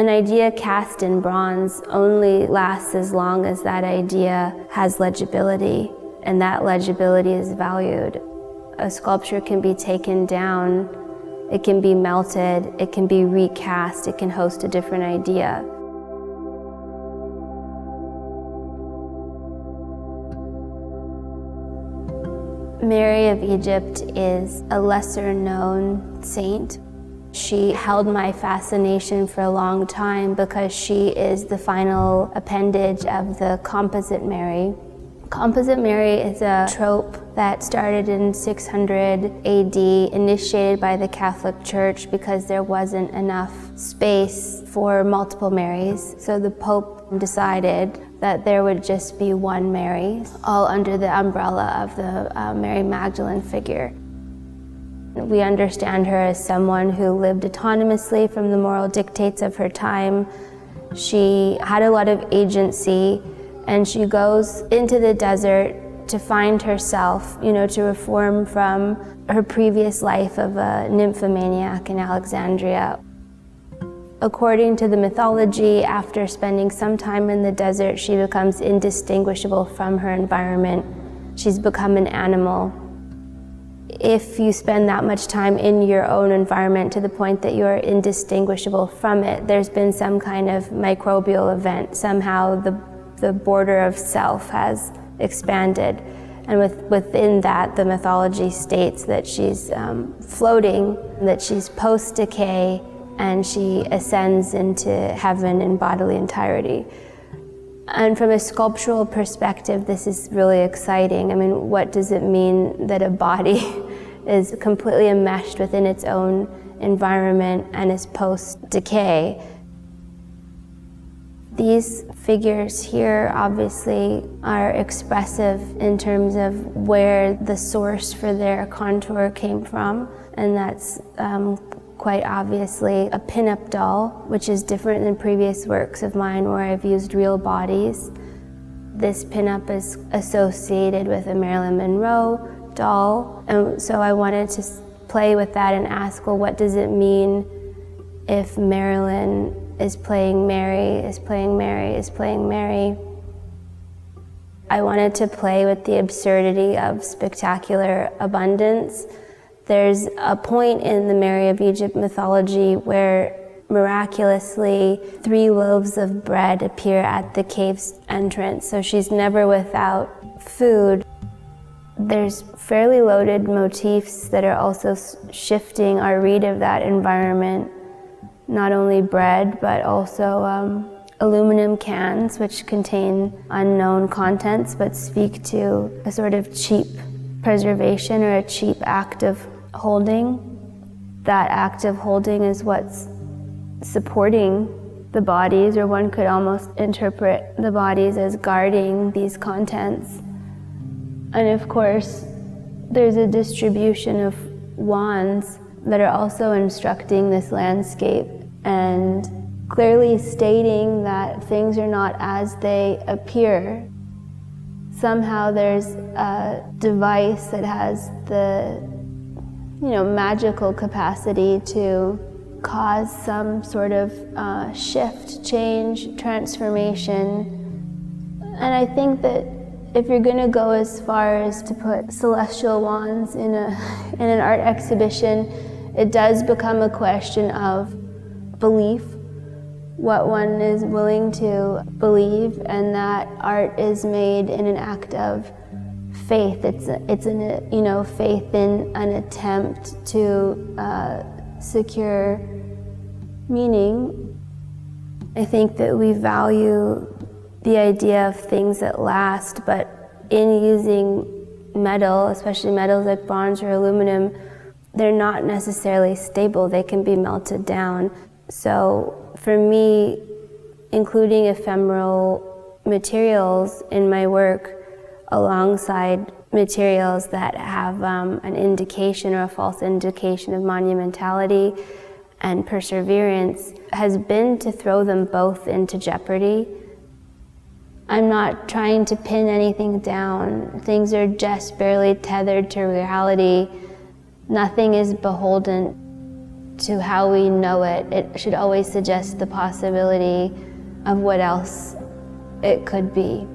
An idea cast in bronze only lasts as long as that idea has legibility, and that legibility is valued. A sculpture can be taken down, it can be melted, it can be recast, it can host a different idea. Mary of Egypt is a lesser-known saint. She held my fascination for a long time because she is the final appendage of the composite Mary. Composite Mary is a trope that started in 600 AD, initiated by the Catholic Church because there wasn't enough space for multiple Marys. So the Pope decided that there would just be one Mary, all under the umbrella of the Mary Magdalene figure. We understand her as someone who lived autonomously from the moral dictates of her time. She had a lot of agency, and she goes into the desert to find herself, to reform from her previous life of a nymphomaniac in Alexandria. According to the mythology, after spending some time in the desert, she becomes indistinguishable from her environment. She's become an animal. If you spend that much time in your own environment to the point that you're indistinguishable from it, there's been some kind of microbial event. Somehow the border of self has expanded. And within that, the mythology states that she's floating, that she's post-decay, and she ascends into heaven in bodily entirety. And from a sculptural perspective, this is really exciting. I mean, what does it mean that a body is completely enmeshed within its own environment and is post-decay? These figures here obviously are expressive in terms of where the source for their contour came from, and that's quite obviously a pinup doll, which is different than previous works of mine where I've used real bodies. This pinup is associated with a Marilyn Monroe doll, and so I wanted to play with that and ask, well, what does it mean if Marilyn is playing Mary, is playing Mary, is playing Mary? I wanted to play with the absurdity of spectacular abundance. There's a point in the Mary of Egypt mythology where miraculously 3 loaves of bread appear at the cave's entrance, so she's never without food. There's fairly loaded motifs that are also shifting our read of that environment. Not only bread, but also aluminum cans, which contain unknown contents, but speak to a sort of cheap preservation or a cheap act of holding. That act of holding is what's supporting the bodies, or one could almost interpret the bodies as guarding these contents. And of course, there's a distribution of wands that are also instructing this landscape and clearly stating that things are not as they appear. Somehow there's a device that has the magical capacity to cause some sort of shift, change, transformation. And I think that if you're going to go as far as to put celestial wands in an art exhibition, it does become a question of belief, what one is willing to believe, and that art is made in an act of faith. It's faith in an attempt to secure meaning. I think that we value the idea of things that last, but in using metal, especially metals like bronze or aluminum, they're not necessarily stable. They can be melted down. So for me, including ephemeral materials in my work alongside materials that have an indication or a false indication of monumentality and perseverance has been to throw them both into jeopardy. I'm not trying to pin anything down. Things are just barely tethered to reality. Nothing is beholden to how we know it, it should always suggest the possibility of what else it could be.